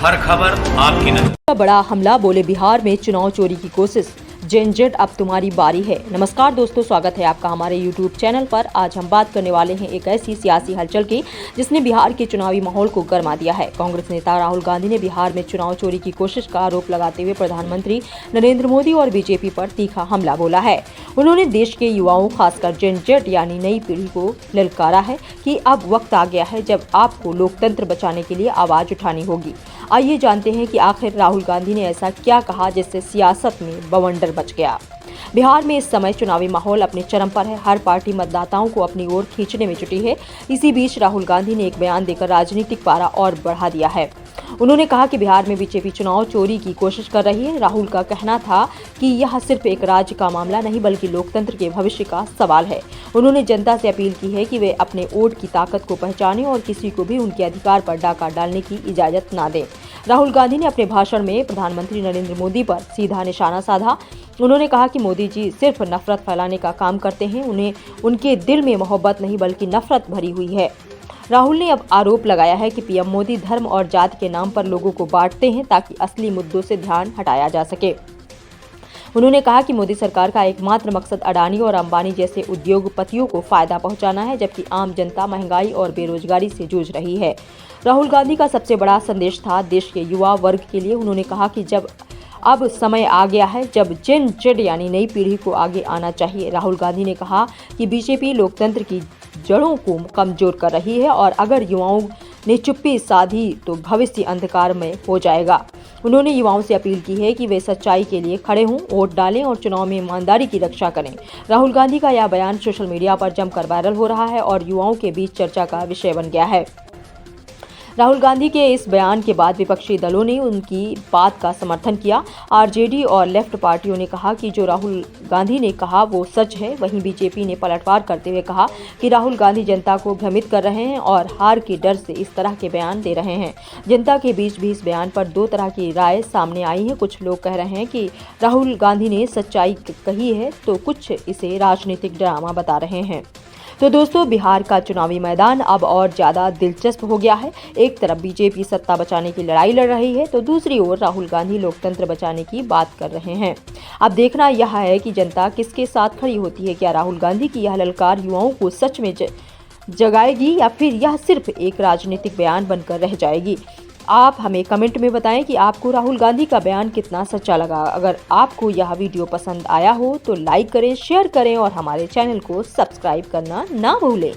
हर खबर आपकी नजर। बड़ा हमला, बोले बिहार में चुनाव चोरी की कोशिश, जेनजेड अब तुम्हारी बारी है। नमस्कार दोस्तों, स्वागत है आपका हमारे YouTube चैनल पर। आज हम बात करने वाले हैं एक ऐसी सियासी हलचल की जिसने बिहार के चुनावी माहौल को गरमा दिया है। कांग्रेस नेता राहुल गांधी ने बिहार में चुनाव चोरी की कोशिश का आरोप लगाते हुए प्रधानमंत्री नरेंद्र मोदी और बीजेपी पर तीखा हमला बोला है। उन्होंने देश के युवाओं, खासकर जेनजेड यानी नई पीढ़ी को ललकारा है कि अब वक्त आ गया है जब आपको लोकतंत्र बचाने के लिए आवाज उठानी होगी। आइए जानते हैं कि आखिर राहुल गांधी ने ऐसा क्या कहा जिससे सियासत में बवंडर बच गया। बिहार में इस समय चुनावी माहौल अपने चरम पर है। हर पार्टी मतदाताओं को अपनी ओर खींचने में जुटी है। इसी बीच राहुल गांधी ने एक बयान देकर राजनीतिक पारा और बढ़ा दिया है। उन्होंने कहा कि बिहार में बीजेपी चुनाव चोरी की कोशिश कर रही है। राहुल का कहना था कि यह सिर्फ एक राज्य का मामला नहीं बल्कि लोकतंत्र के भविष्य का सवाल है। उन्होंने जनता से अपील की है कि वे अपने वोट की ताकत को पहचानें और किसी को भी उनके अधिकार पर डाका डालने की इजाजत न दें। राहुल गांधी ने अपने भाषण में प्रधानमंत्री नरेंद्र मोदी पर सीधा निशाना साधा। उन्होंने कहा कि मोदी जी सिर्फ नफरत फैलाने का काम करते हैं, उन्हें उनके दिल में मोहब्बत नहीं बल्कि नफरत भरी हुई है। राहुल ने अब आरोप लगाया है कि पीएम मोदी धर्म और जाति के नाम पर लोगों को बांटते हैं ताकि असली मुद्दों से ध्यान हटाया जा सके। उन्होंने कहा कि मोदी सरकार का एकमात्र मकसद अडानी और अंबानी जैसे उद्योगपतियों को फायदा पहुंचाना है, जबकि आम जनता महंगाई और बेरोजगारी से जूझ रही है। राहुल गांधी का सबसे बड़ा संदेश था देश के युवा वर्ग के लिए। उन्होंने कहा कि अब समय आ गया है जब जेनजेड यानी नई पीढ़ी को आगे आना चाहिए। राहुल गांधी ने कहा कि बीजेपी लोकतंत्र की जड़ों को कमजोर कर रही है और अगर युवाओं ने चुप्पी साधी तो भविष्य अंधकार में हो जाएगा। उन्होंने युवाओं से अपील की है कि वे सच्चाई के लिए खड़े हों, वोट डालें और चुनाव में ईमानदारी की रक्षा करें। राहुल गांधी का यह बयान सोशल मीडिया पर जमकर वायरल हो रहा है और युवाओं के बीच चर्चा का विषय बन गया है। राहुल गांधी के इस बयान के बाद विपक्षी दलों ने उनकी बात का समर्थन किया। आरजेडी और लेफ्ट पार्टियों ने कहा कि जो राहुल गांधी ने कहा वो सच है। वहीं बीजेपी ने पलटवार करते हुए कहा कि राहुल गांधी जनता को भ्रमित कर रहे हैं और हार के डर से इस तरह के बयान दे रहे हैं। जनता के बीच भी इस बयान पर दो तरह की राय सामने आई है। कुछ लोग कह रहे हैं कि राहुल गांधी ने सच्चाई कही है तो कुछ इसे राजनीतिक ड्रामा बता रहे हैं। तो दोस्तों, बिहार का चुनावी मैदान अब और ज़्यादा दिलचस्प हो गया है। एक तरफ बीजेपी सत्ता बचाने की लड़ाई लड़ रही है तो दूसरी ओर राहुल गांधी लोकतंत्र बचाने की बात कर रहे हैं। अब देखना यह है कि जनता किसके साथ खड़ी होती है। क्या राहुल गांधी की यह ललकार युवाओं को सच में जगाएगी या फिर यह सिर्फ एक राजनीतिक बयान बनकर रह जाएगी। आप हमें कमेंट में बताएं कि आपको राहुल गांधी का बयान कितना सच्चा लगा। अगर आपको यह वीडियो पसंद आया हो तो लाइक करें, शेयर करें और हमारे चैनल को सब्सक्राइब करना ना भूलें।